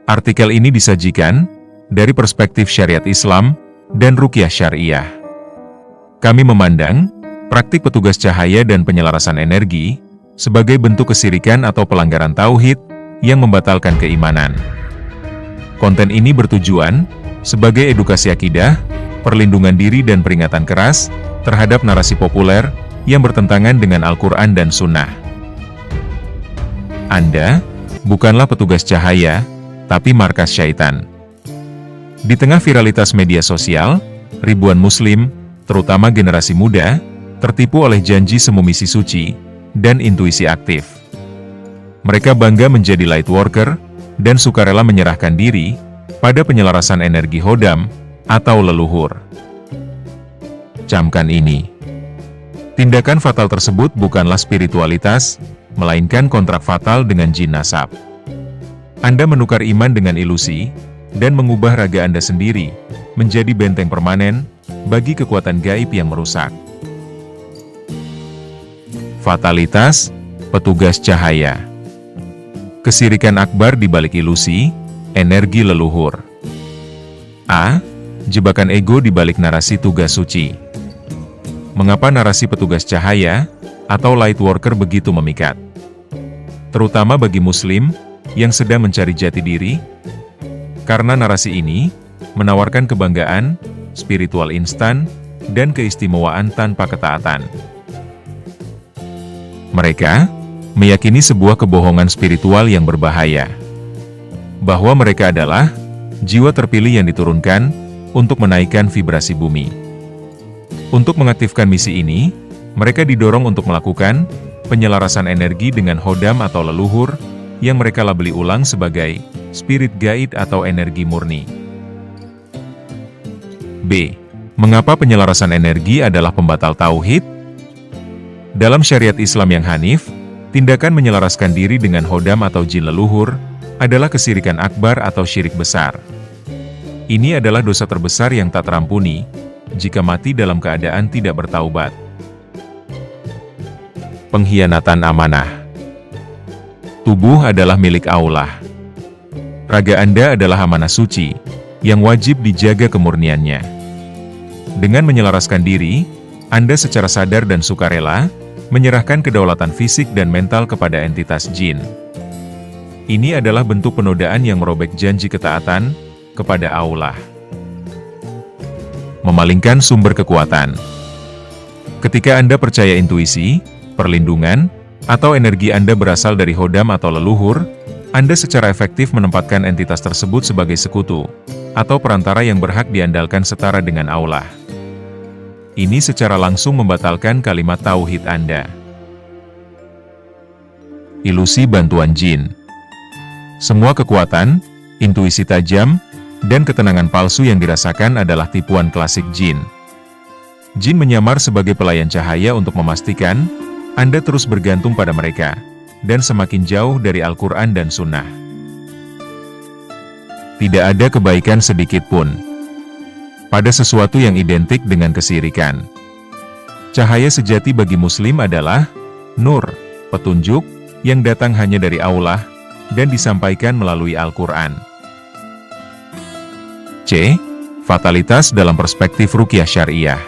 Artikel ini disajikan dari perspektif syariat Islam dan ruqyah syariah. Kami memandang praktik petugas cahaya dan penyelarasan energi sebagai bentuk kesirikan atau pelanggaran tauhid yang membatalkan keimanan. Konten ini bertujuan sebagai edukasi akidah, perlindungan diri dan peringatan keras terhadap narasi populer yang bertentangan dengan Al-Quran dan Sunnah. Anda bukanlah petugas cahaya, tapi markas syaitan. Di tengah viralitas media sosial, ribuan muslim, terutama generasi muda, tertipu oleh janji semu misi suci dan intuisi aktif. Mereka bangga menjadi light worker dan sukarela menyerahkan diri pada penyelarasan energi hodam atau leluhur. Camkan ini. Tindakan fatal tersebut bukanlah spiritualitas, melainkan kontrak fatal dengan jin nasab. Anda menukar iman dengan ilusi, dan mengubah raga Anda sendiri menjadi benteng permanen bagi kekuatan gaib yang merusak. Fatalitas, petugas cahaya. Kesirikan akbar di balik ilusi, energi leluhur. A. Jebakan ego di balik narasi tugas suci. Mengapa narasi petugas cahaya atau light worker begitu memikat? Terutama bagi muslim yang sedang mencari jati diri, karena narasi ini menawarkan kebanggaan, spiritual instan, dan keistimewaan tanpa ketaatan. Mereka meyakini sebuah kebohongan spiritual yang berbahaya, bahwa mereka adalah jiwa terpilih yang diturunkan untuk menaikkan vibrasi bumi. Untuk mengaktifkan misi ini, mereka didorong untuk melakukan penyelarasan energi dengan hodam atau leluhur, yang mereka labeli ulang sebagai spirit guide atau energi murni. B. Mengapa penyelarasan energi adalah pembatal tauhid? Dalam syariat Islam yang hanif, tindakan menyelaraskan diri dengan hodam atau jin leluhur adalah kesirikan akbar atau syirik besar. Ini adalah dosa terbesar yang tak terampuni jika mati dalam keadaan tidak bertaubat. Pengkhianatan amanah. Tubuh adalah milik Allah. Raga Anda adalah amanah suci, yang wajib dijaga kemurniannya. Dengan menyelaraskan diri, Anda secara sadar dan sukarela, menyerahkan kedaulatan fisik dan mental kepada entitas jin. Ini adalah bentuk penodaan yang merobek janji ketaatan kepada Allah. Memalingkan sumber kekuatan. Ketika Anda percaya intuisi, perlindungan, atau energi Anda berasal dari hodam atau leluhur, Anda secara efektif menempatkan entitas tersebut sebagai sekutu, atau perantara yang berhak diandalkan setara dengan Allah. Ini secara langsung membatalkan kalimat tauhid Anda. Ilusi bantuan jin. Semua kekuatan, intuisi tajam, dan ketenangan palsu yang dirasakan adalah tipuan klasik jin. Jin menyamar sebagai pelayan cahaya untuk memastikan Anda terus bergantung pada mereka, dan semakin jauh dari Al-Quran dan Sunnah. Tidak ada kebaikan sedikit pun pada sesuatu yang identik dengan kesirikan. Cahaya sejati bagi Muslim adalah nur, petunjuk, yang datang hanya dari Allah, dan disampaikan melalui Al-Quran. C. Fatalitas dalam perspektif ruqyah syariah.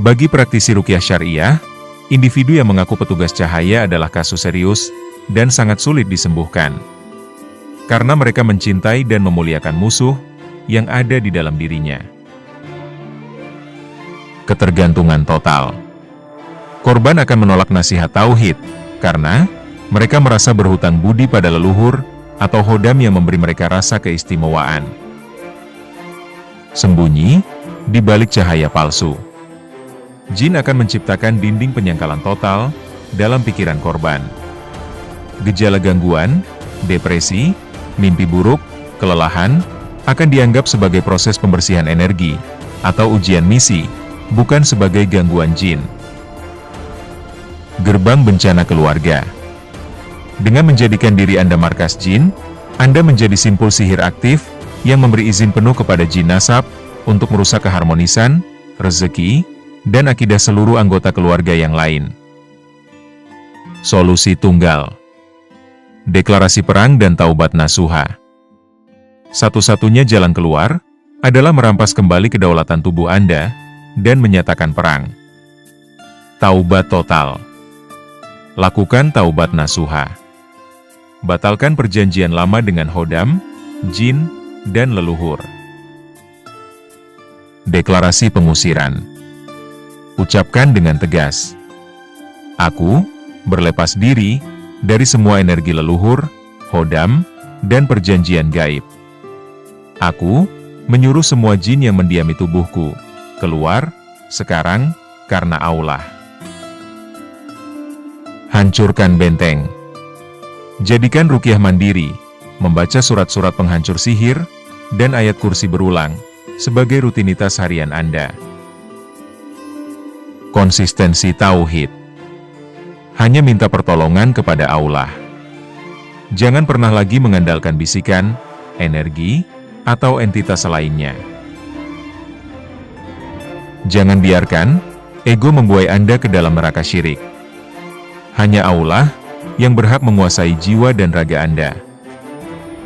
Bagi praktisi ruqyah syariah, individu yang mengaku petugas cahaya adalah kasus serius dan sangat sulit disembuhkan. Karena mereka mencintai dan memuliakan musuh yang ada di dalam dirinya. Ketergantungan total. Korban akan menolak nasihat tauhid, karena mereka merasa berhutang budi pada leluhur atau hodam yang memberi mereka rasa keistimewaan. Sembunyi di balik cahaya palsu. Jin akan menciptakan dinding penyangkalan total dalam pikiran korban. Gejala gangguan, depresi, mimpi buruk, kelelahan, akan dianggap sebagai proses pembersihan energi, atau ujian misi, bukan sebagai gangguan jin. Gerbang bencana keluarga. Dengan menjadikan diri Anda markas jin, Anda menjadi simpul sihir aktif, yang memberi izin penuh kepada jin nasab, untuk merusak keharmonisan, rezeki, dan akidah seluruh anggota keluarga yang lain. Solusi tunggal. Deklarasi perang dan taubat nasuha. Satu-satunya jalan keluar adalah merampas kembali kedaulatan tubuh Anda dan menyatakan perang. Taubat total. Lakukan taubat nasuha. Batalkan perjanjian lama dengan hodam, jin, dan leluhur. Deklarasi pengusiran. Ucapkan dengan tegas. Aku berlepas diri dari semua energi leluhur, hodam, dan perjanjian gaib. Aku menyuruh semua jin yang mendiami tubuhku keluar sekarang karena Allah. Hancurkan benteng. Jadikan ruqyah mandiri, membaca surat-surat penghancur sihir, dan ayat kursi berulang sebagai rutinitas harian Anda. Konsistensi tauhid. Hanya minta pertolongan kepada Allah. Jangan pernah lagi mengandalkan bisikan, energi, atau entitas lainnya. Jangan biarkan ego membuai Anda ke dalam neraka syirik. Hanya Allah yang berhak menguasai jiwa dan raga Anda.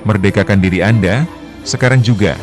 Merdekakan diri Anda sekarang juga.